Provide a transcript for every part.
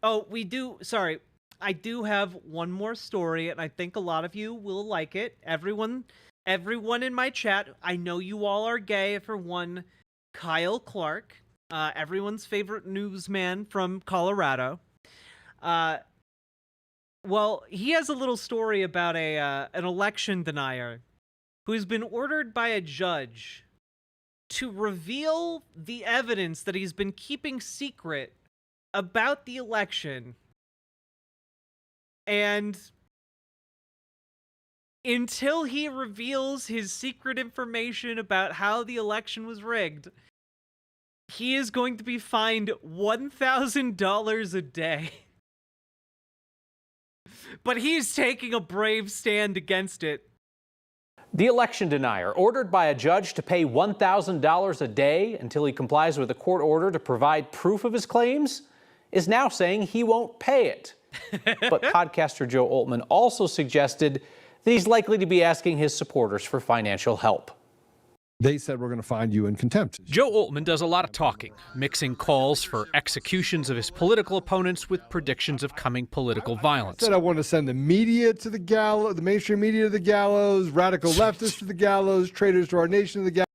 Oh, we do. Sorry. I do have one more story, and I think a lot of you will like it. Everyone in my chat, I know you all are gay. For one, Kyle Clark, everyone's favorite newsman from Colorado. Well, he has a little story about an election denier who's been ordered by a judge to reveal the evidence that he's been keeping secret about the election. And until he reveals his secret information about how the election was rigged, he is going to be fined $1,000 a day. But he's taking a brave stand against it. The election denier, ordered by a judge to pay $1,000 a day until he complies with a court order to provide proof of his claims, is now saying he won't pay it. But podcaster Joe Olman also suggested that he's likely to be asking his supporters for financial help. They said, we're going to find you in contempt. Joe Olman does a lot of talking, mixing calls for executions of his political opponents with predictions of coming political violence. I said I want to send the media to the gallows, the mainstream media to the gallows, radical leftists to the gallows, traitors to our nation to the gallows.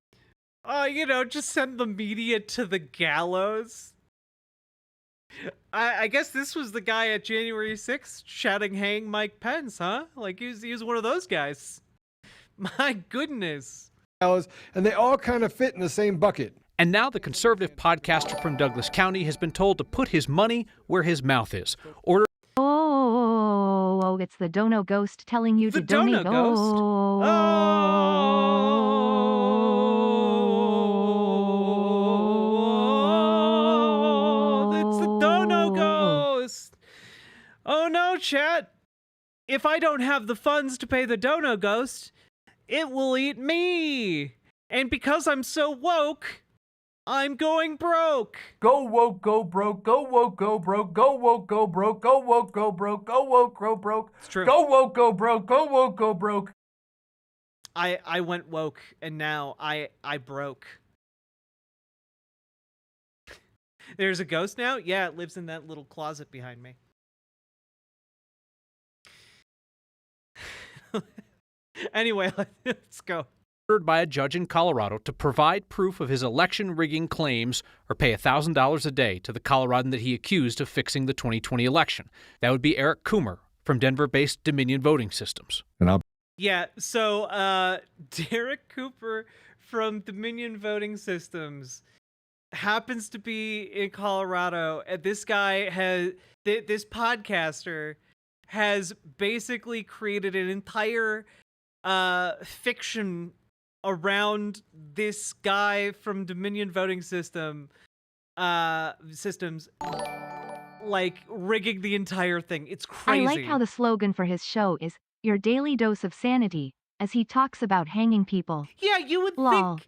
Just send the media to the gallows. I guess this was the guy at January 6th shouting, "Hang Mike Pence," huh? Like, he was one of those guys. My goodness. And they all kind of fit in the same bucket. And now the conservative podcaster from Douglas County has been told to put his money where his mouth is. Oh, it's the Dono Ghost telling you to donate. Ghost? It's the Dono Ghost. Oh no, chat. If I don't have the funds to pay the Dono Ghost, it will eat me. And because I'm so woke, I'm going broke. Go woke, go broke, go woke, go broke, go woke, go broke, go woke, go broke, go woke, go broke. It's true. Go woke, go broke, go woke, go broke. I went woke, and now I broke. There's a ghost now? Yeah, it lives in that little closet behind me. Anyway, let's go. Ordered by a judge in Colorado to provide proof of his election rigging claims or pay $1,000 a day to the Coloradan that he accused of fixing the 2020 election. That would be Eric Coomer from Denver-based Dominion Voting Systems. Yeah, so Derek Cooper from Dominion Voting Systems happens to be in Colorado, and this guy this podcaster has basically created an entire fiction around this guy from Dominion Voting Systems, like rigging the entire thing. It's crazy. I like how the slogan for his show is "Your Daily Dose of Sanity," as he talks about hanging people. Yeah, you would Lol.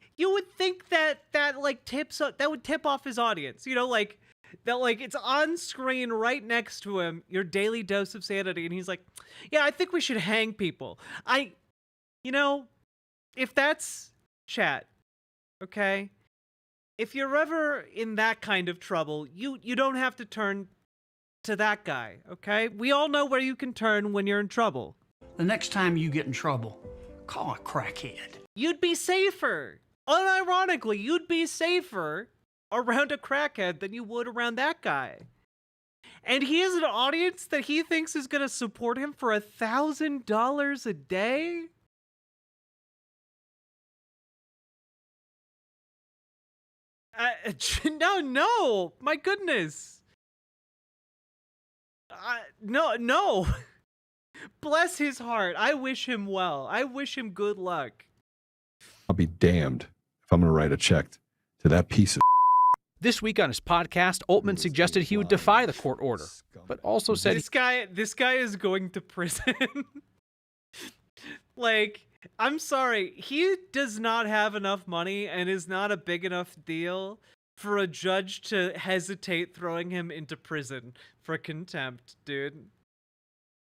think that would tip off his audience. It's on screen right next to him, "Your Daily Dose of Sanity," and he's like, "Yeah, I think we should hang people." If that's chat, okay? If you're ever in that kind of trouble, you don't have to turn to that guy, okay? We all know where you can turn when you're in trouble. The next time you get in trouble, call a crackhead. You'd be safer. Unironically, you'd be safer around a crackhead than you would around that guy. And he has an audience that he thinks is going to support him for $1,000 a day? No, my goodness. No. Bless his heart. I wish him well. I wish him good luck. I'll be damned if I'm going to write a check to that piece of. This week on his podcast, Oltman suggested he would defy the court order, but also said this guy is going to prison. I'm sorry, he does not have enough money and is not a big enough deal for a judge to hesitate throwing him into prison for contempt, dude.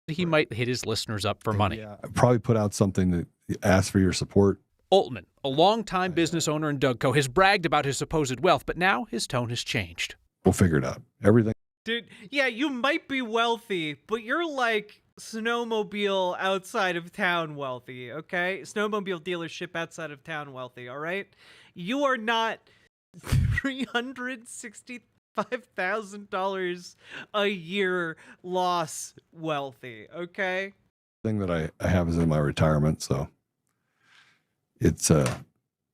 He might hit his listeners up for money. Yeah, I'd probably put out something that asks for your support. Oltman, a longtime business owner in Dougco, has bragged about his supposed wealth, but now his tone has changed. We'll figure it out. Everything. Dude, yeah, you might be wealthy, but you're like snowmobile outside of town wealthy, okay? Snowmobile dealership outside of town wealthy, all right? You are not $365,000 a year loss wealthy, okay? Thing that I have is in my retirement, so it's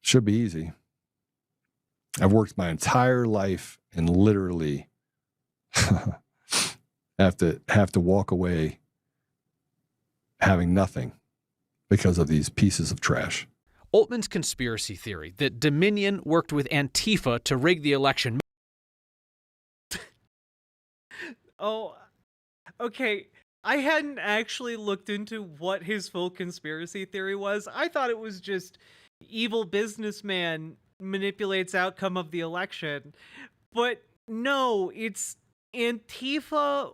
should be easy. I've worked my entire life and literally have to walk away having nothing because of these pieces of trash. Oltman's conspiracy theory that Dominion worked with Antifa to rig the election. Oh, okay. I hadn't actually looked into what his full conspiracy theory was. I thought it was just evil businessman manipulates outcome of the election. But no, it's Antifa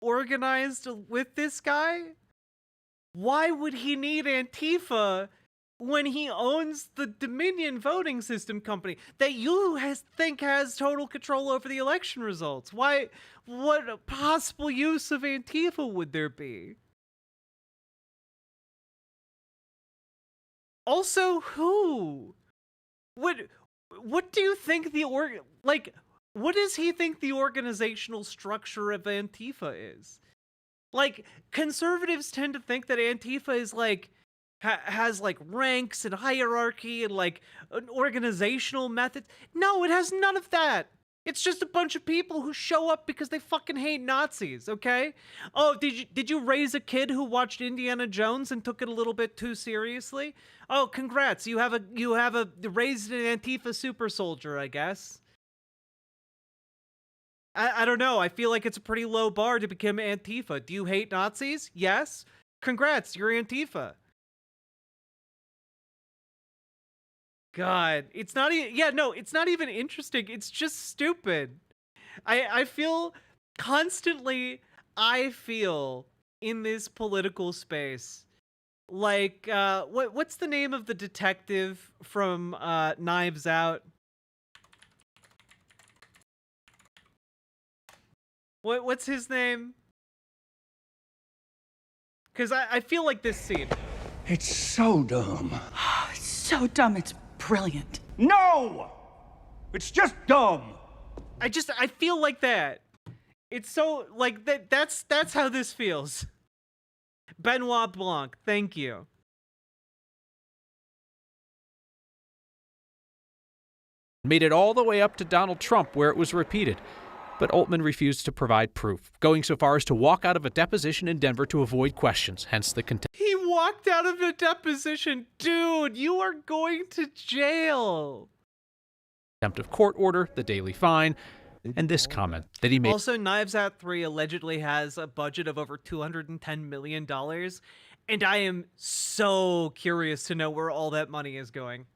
organized with this guy? Why would he need Antifa when he owns the Dominion voting system company that you think has total control over the election results? Why? What possible use of Antifa would there be? Also, who? What do you think what does he think the organizational structure of Antifa is? Like, conservatives tend to think that Antifa is like has like ranks and hierarchy and like an organizational method. No, it has none of that. It's just a bunch of people who show up because they fucking hate Nazis, okay? Oh, did you raise a kid who watched Indiana Jones and took it a little bit too seriously? Oh, congrats. You have a raised an Antifa super soldier, I guess. I don't know. I feel like it's a pretty low bar to become Antifa. Do you hate Nazis? Yes. Congrats, you're Antifa. God, it's not even, yeah, no, it's not even interesting. It's just stupid. I feel constantly, I feel in this political space, like, what's the name of the detective from Knives Out? What's his name? Because I feel like this scene. It's so dumb. It's so dumb, it's brilliant. No! It's just dumb. I feel like that. It's so like that's how this feels. Benoit Blanc, thank you. Made it all the way up to Donald Trump, where it was repeated. But Oltman refused to provide proof, going so far as to walk out of a deposition in Denver to avoid questions, hence the contempt. He walked out of the deposition. Dude, you are going to jail. Contempt of court order, the daily fine, and this comment that he made. Also, Knives Out 3 allegedly has a budget of over $210 million, and I am so curious to know where all that money is going.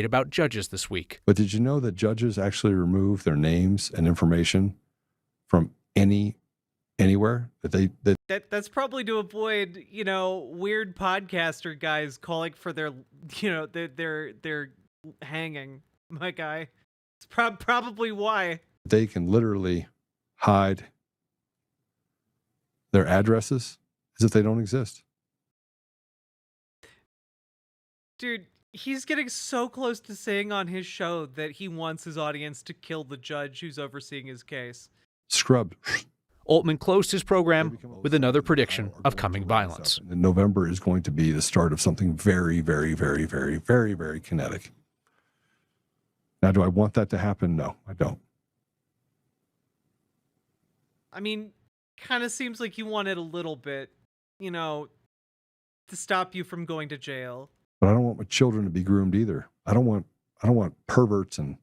About judges this week. But did you know that judges actually remove their names and information from anywhere That's probably to avoid, weird podcaster guys calling for their hanging, my guy. It's probably why. they can literally hide their addresses as if they don't exist? Dude, he's getting so close to saying on his show that he wants his audience to kill the judge who's overseeing his case. Scrubbed. Altman closed his program with another prediction of coming violence. And November is going to be the start of something very, very, very, very, very, very kinetic. Now, do I want that to happen? No, I don't. I mean, kind of seems like you want it a little bit, to stop you from going to jail. But I don't want my children to be groomed either. I don't want perverts and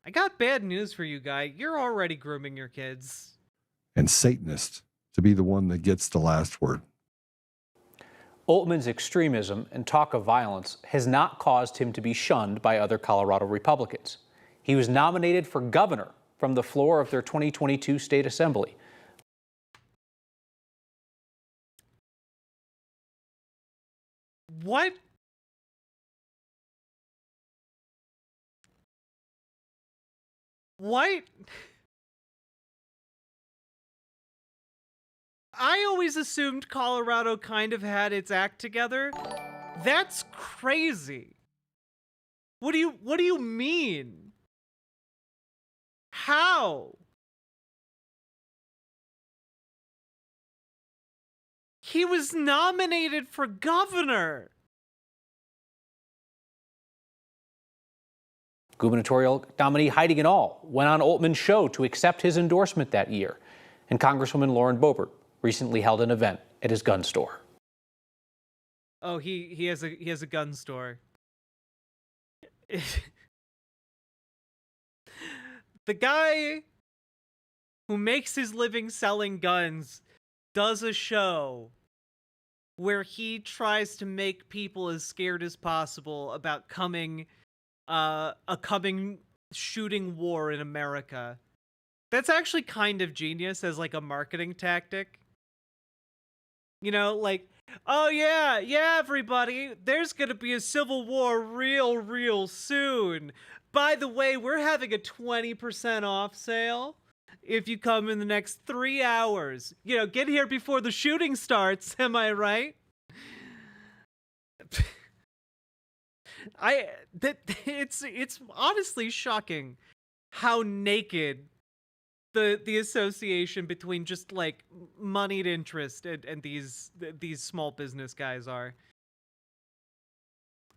I got bad news for you, guy. You're already grooming your kids. Satanists to be the one that gets the last word. Oltman's extremism and talk of violence has not caused him to be shunned by other Colorado Republicans. He was nominated for governor from the floor of their 2022 state assembly. What? What? I always assumed Colorado kind of had its act together. That's crazy. What do you mean? How? He was nominated for governor. Gubernatorial nominee Heidi Ganahl went on Olman's show to accept his endorsement that year. And Congresswoman Lauren Boebert recently held an event at his gun store. Oh, he has a gun store. The guy who makes his living selling guns does a show where he tries to make people as scared as possible about a coming shooting war in America. That's actually kind of genius as like a marketing tactic. You know, like, oh yeah, everybody, there's gonna be a civil war real soon. By the way, we're having a 20% off sale if you come in the next 3 hours. You know, get here before the shooting starts, am I right? It's honestly shocking how naked the association between just like moneyed interest and these small business guys are.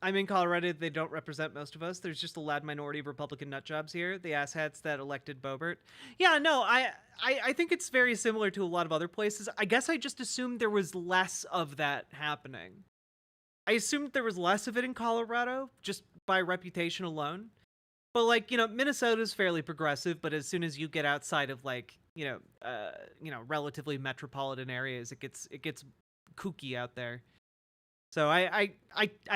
I'm in Colorado. They don't represent most of us. There's just a loud minority of Republican nutjobs here. The asshats that elected Boebert. Yeah, no, I think it's very similar to a lot of other places. I guess I just assumed there was less of that happening. I assumed there was less of it in Colorado just by reputation alone. But like, you know, Minnesota's fairly progressive, but as soon as you get outside of like, relatively metropolitan areas, it gets kooky out there. So I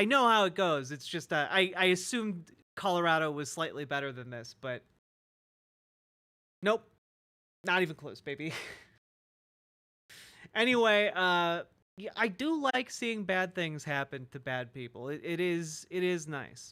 know how it goes. It's just I assumed Colorado was slightly better than this, but nope, not even close, baby. Anyway, yeah, I do like seeing bad things happen to bad people. It is nice.